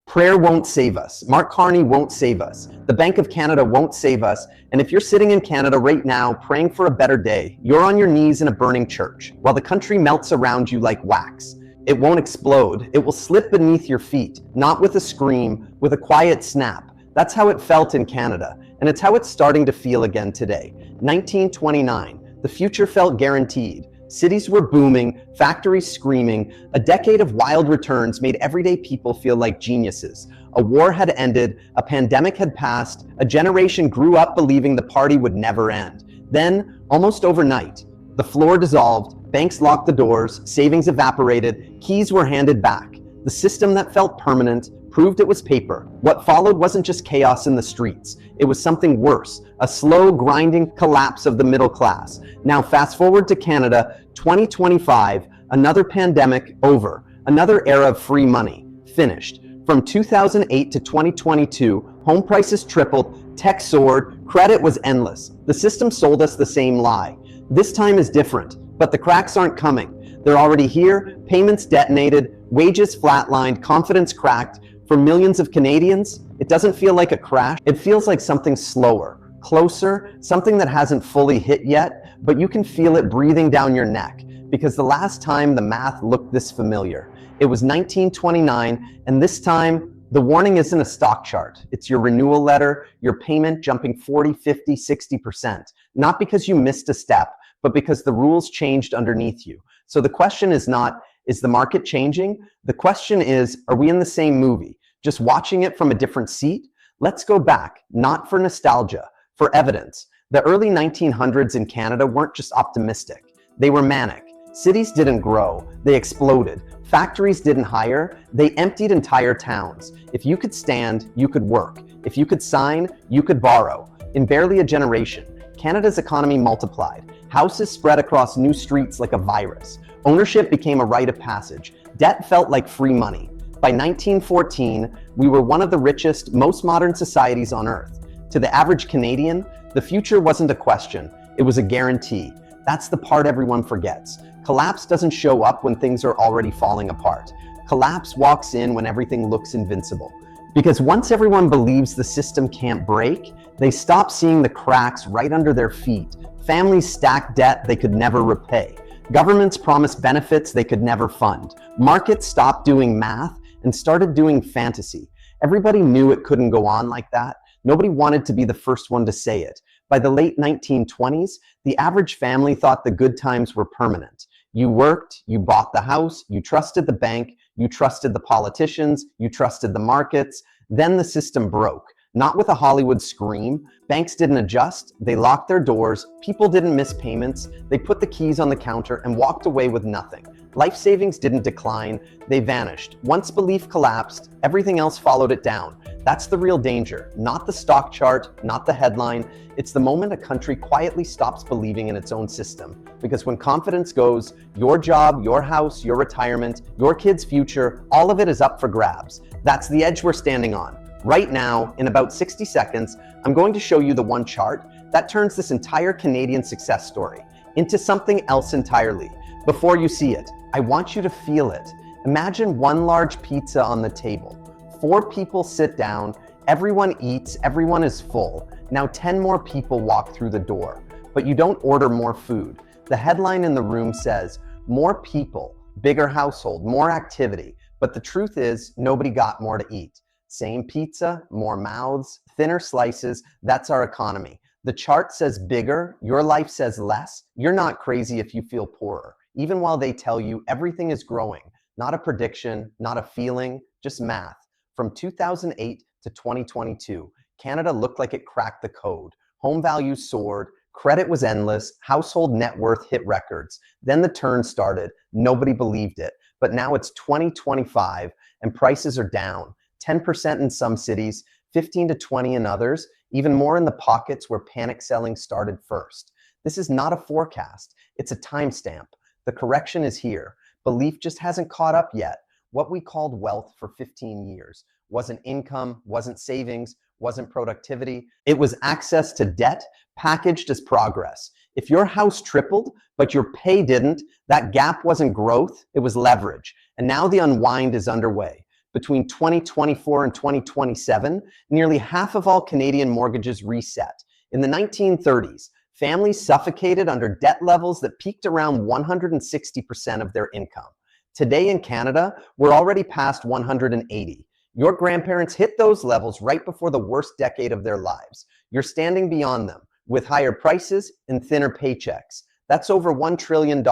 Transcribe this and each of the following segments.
Prayer won't save us. Mark Carney won't save us. The Bank of Canada won't save us. And if you're sitting in Canada right now praying for a better day, you're on your knees in a burning church while the country melts around you like wax. It won't explode. It will slip beneath your feet, not with a scream, with a quiet snap. That's how it felt in Canada, and it's how it's starting to feel again today. 1929, the future felt guaranteed. Cities were booming, factories screaming. A decade of wild returns made everyday people feel like geniuses. A war had ended, a pandemic had passed, a generation grew up believing the party would never end. Then, almost overnight, the floor dissolved, banks locked the doors, savings evaporated, keys were handed back. The system that felt permanent proved it was paper. What followed wasn't just chaos in the streets. It was something worse, a slow, grinding collapse of the middle class. Now fast forward to Canada, 2025, another pandemic over, another era of free money, finished. From 2008 to 2022, home prices tripled, tech soared, credit was endless. The system sold us the same lie. This time is different, but the cracks aren't coming. They're already here, payments detonated, wages flatlined, confidence cracked. For millions of Canadians, it doesn't feel like a crash. It feels like something slower, closer, something that hasn't fully hit yet, but you can feel it breathing down your neck. Because the last time the math looked this familiar, it was 1929, and this time, the warning isn't a stock chart. It's your renewal letter, your payment jumping 40, 50, 60%. Not because you missed a step, but because the rules changed underneath you. So the question is not, is the market changing? The question is, are we in the same movie? Just watching it from a different seat? Let's go back, not for nostalgia, for evidence. The early 1900s in Canada weren't just optimistic. They were manic. Cities didn't grow, they exploded. Factories didn't hire, they emptied entire towns. If you could stand, you could work. If you could sign, you could borrow. In barely a generation, Canada's economy multiplied. Houses spread across new streets like a virus. Ownership became a rite of passage. Debt felt like free money. By 1914, we were one of the richest, most modern societies on earth. To the average Canadian, the future wasn't a question, it was a guarantee. That's the part everyone forgets. Collapse doesn't show up when things are already falling apart. Collapse walks in when everything looks invincible. Because once everyone believes the system can't break, they stop seeing the cracks right under their feet. Families stack debt they could never repay. Governments promise benefits they could never fund. Markets stopped doing math and started doing fantasy. Everybody knew it couldn't go on like that. Nobody wanted to be the first one to say it. By the late 1920s, the average family thought the good times were permanent. You worked, you bought the house, you trusted the bank, you trusted the politicians, you trusted the markets. Then the system broke. Not with a Hollywood scream. Banks didn't adjust, they locked their doors, people didn't miss payments, they put the keys on the counter and walked away with nothing. Life savings didn't decline, they vanished. Once belief collapsed, everything else followed it down. That's the real danger, not the stock chart, not the headline. It's the moment a country quietly stops believing in its own system. Because when confidence goes, your job, your house, your retirement, your kids' future, all of it is up for grabs. That's the edge we're standing on. Right now, in about 60 seconds, I'm going to show you the one chart that turns this entire Canadian success story into something else entirely. Before you see it, I want you to feel it. Imagine one large pizza on the table. 4 people sit down, everyone eats, everyone is full. Now 10 more people walk through the door, but you don't order more food. The headline in the room says, more people, bigger household, more activity. But the truth is, nobody got more to eat. Same pizza, more mouths, thinner slices, that's our economy. The chart says bigger, your life says less. You're not crazy if you feel poorer, even while they tell you everything is growing. Not a prediction, not a feeling, just math. From 2008 to 2022, Canada looked like it cracked the code. Home values soared, credit was endless, household net worth hit records. Then the turn started, nobody believed it. But now it's 2025 and prices are down. 10% in some cities, 15 to 20 in others, even more in the pockets where panic selling started first. This is not a forecast, it's a timestamp. The correction is here. Belief just hasn't caught up yet. What we called wealth for 15 years wasn't income, wasn't savings, wasn't productivity. It was access to debt packaged as progress. If your house tripled, but your pay didn't, that gap wasn't growth, it was leverage. And now the unwind is underway. Between 2024 and 2027, nearly half of all Canadian mortgages reset. In the 1930s, families suffocated under debt levels that peaked around 160% of their income. Today in Canada, we're already past 180. Your grandparents hit those levels right before the worst decade of their lives. You're standing beyond them with higher prices and thinner paychecks. That's over $1 trillion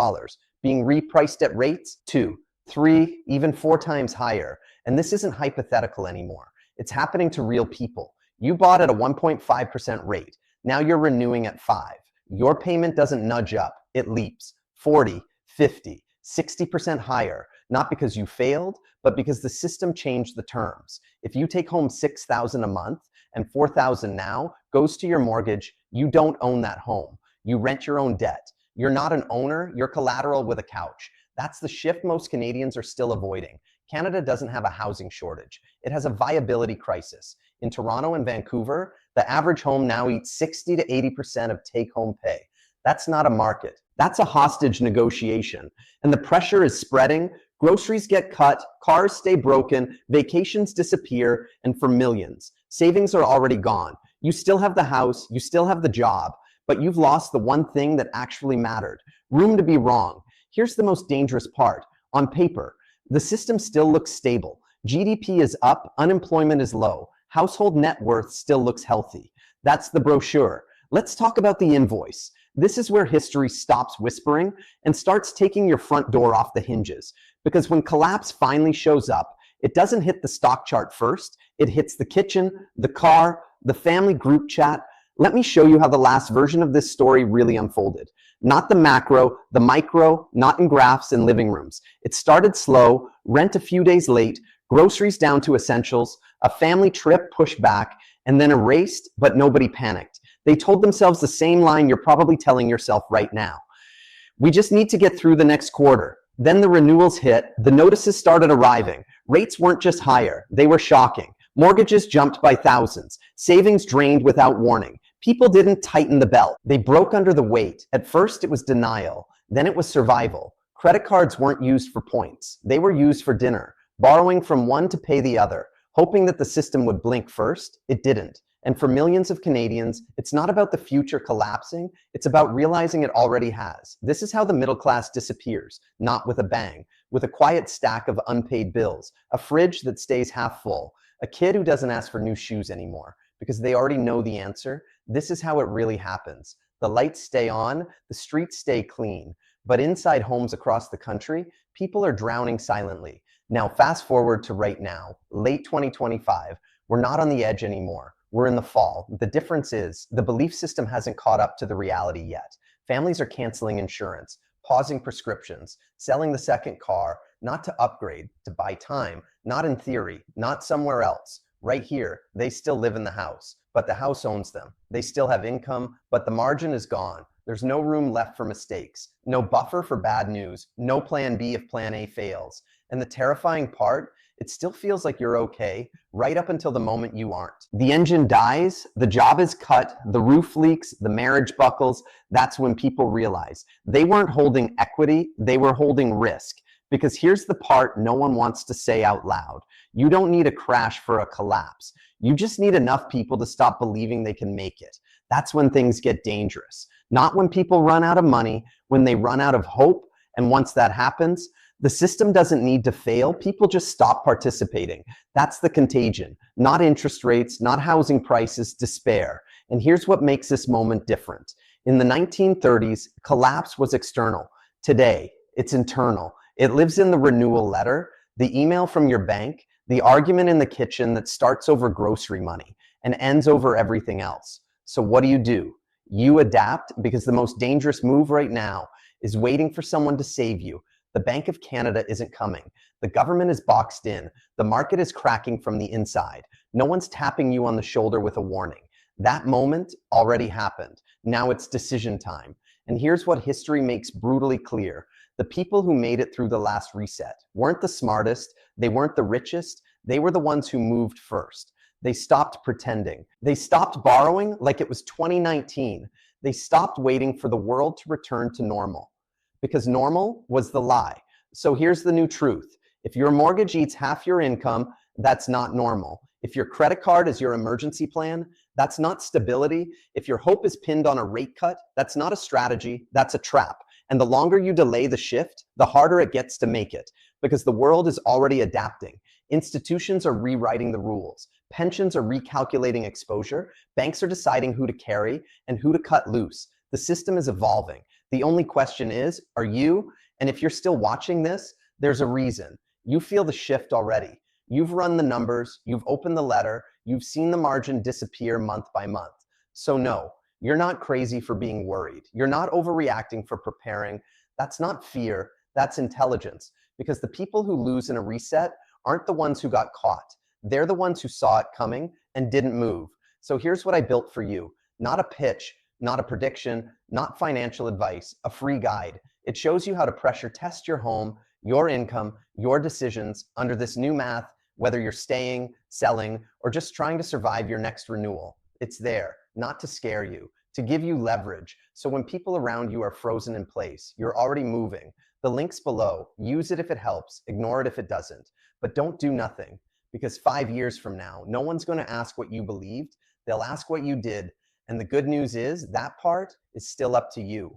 being repriced at rates 2, 3, even 4 times higher. And this isn't hypothetical anymore. It's happening to real people. You bought at a 1.5% rate. Now you're renewing at 5. Your payment doesn't nudge up. It leaps 40, 50, 60% higher, not because you failed, but because the system changed the terms. If you take home $6,000 a month and $4,000 now goes to your mortgage, you don't own that home. You rent your own debt. You're not an owner, you're collateral with a couch. That's the shift most Canadians are still avoiding. Canada doesn't have a housing shortage. It has a viability crisis. In Toronto and Vancouver, the average home now eats 60 to 80% of take-home pay. That's not a market. That's a hostage negotiation. And the pressure is spreading. Groceries get cut, cars stay broken, vacations disappear, and for millions, savings are already gone. You still have the house, you still have the job, but you've lost the one thing that actually mattered. Room to be wrong. Here's the most dangerous part. On paper, the system still looks stable. GDP is up, unemployment is low. Household net worth still looks healthy. That's the brochure. Let's talk about the invoice. This is where history stops whispering and starts taking your front door off the hinges. Because when collapse finally shows up, it doesn't hit the stock chart first. It hits the kitchen, the car, the family group chat. Let me show you how the last version of this story really unfolded. Not the macro, the micro, not in graphs and living rooms. It started slow, rent a few days late, groceries down to essentials, a family trip pushed back, and then erased, but nobody panicked. They told themselves the same line you're probably telling yourself right now. We just need to get through the next quarter. Then the renewals hit, the notices started arriving. Rates weren't just higher, they were shocking. Mortgages jumped by thousands, savings drained without warning. People didn't tighten the belt, they broke under the weight. At first it was denial, then it was survival. Credit cards weren't used for points, they were used for dinner, borrowing from one to pay the other, hoping that the system would blink first. It didn't. And for millions of Canadians, it's not about the future collapsing, it's about realizing it already has. This is how the middle class disappears, not with a bang, with a quiet stack of unpaid bills, a fridge that stays half full, a kid who doesn't ask for new shoes anymore because they already know the answer. This is how it really happens. The lights stay on, the streets stay clean, but inside homes across the country, people are drowning silently. Now fast forward to right now, late 2025, we're not on the edge anymore. We're in the fall. The difference is the belief system hasn't caught up to the reality yet. Families are canceling insurance, pausing prescriptions, selling the second car, not to upgrade, to buy time, not in theory, not somewhere else. Right here, they still live in the house, but the house owns them. They still have income, but the margin is gone. There's no room left for mistakes, no buffer for bad news, no plan B if plan A fails. And the terrifying part, it still feels like you're okay, right up until the moment you aren't. The engine dies, the job is cut, the roof leaks, the marriage buckles. That's when people realize they weren't holding equity, they were holding risk. Because here's the part no one wants to say out loud. You don't need a crash for a collapse. You just need enough people to stop believing they can make it. That's when things get dangerous. Not when people run out of money, when they run out of hope. And once that happens, the system doesn't need to fail. People just stop participating. That's the contagion. Not interest rates, not housing prices, despair. And here's what makes this moment different. In the 1930s, collapse was external. Today, it's internal. It lives in the renewal letter, the email from your bank, the argument in the kitchen that starts over grocery money and ends over everything else. So what do? You adapt, because the most dangerous move right now is waiting for someone to save you. The Bank of Canada isn't coming. The government is boxed in. The market is cracking from the inside. No one's tapping you on the shoulder with a warning. That moment already happened. Now it's decision time. And here's what history makes brutally clear. The people who made it through the last reset weren't the smartest, they weren't the richest, they were the ones who moved first. They stopped pretending. They stopped borrowing like it was 2019. They stopped waiting for the world to return to normal. Because normal was the lie. So here's the new truth. If your mortgage eats half your income, that's not normal. If your credit card is your emergency plan, that's not stability. If your hope is pinned on a rate cut, that's not a strategy, that's a trap. And the longer you delay the shift, the harder it gets to make it, because the world is already adapting. Institutions are rewriting the rules. Pensions are recalculating exposure. Banks are deciding who to carry and who to cut loose. The system is evolving. The only question is, are you? And if you're still watching this, there's a reason. You feel the shift already. You've run the numbers, you've opened the letter, you've seen the margin disappear month by month. So no, you're not crazy for being worried. You're not overreacting for preparing. That's not fear, that's intelligence. Because the people who lose in a reset aren't the ones who got caught. They're the ones who saw it coming and didn't move. So here's what I built for you. Not a pitch, not a prediction, not financial advice, a free guide. It shows you how to pressure test your home, your income, your decisions under this new math, whether you're staying, selling, or just trying to survive your next renewal. It's there, not to scare you, to give you leverage. So when people around you are frozen in place, you're already moving. The link's below. Use it if it helps, ignore it if it doesn't. But don't do nothing, because 5 years from now, no one's going to ask what you believed. They'll ask what you did. And the good news is that part is still up to you.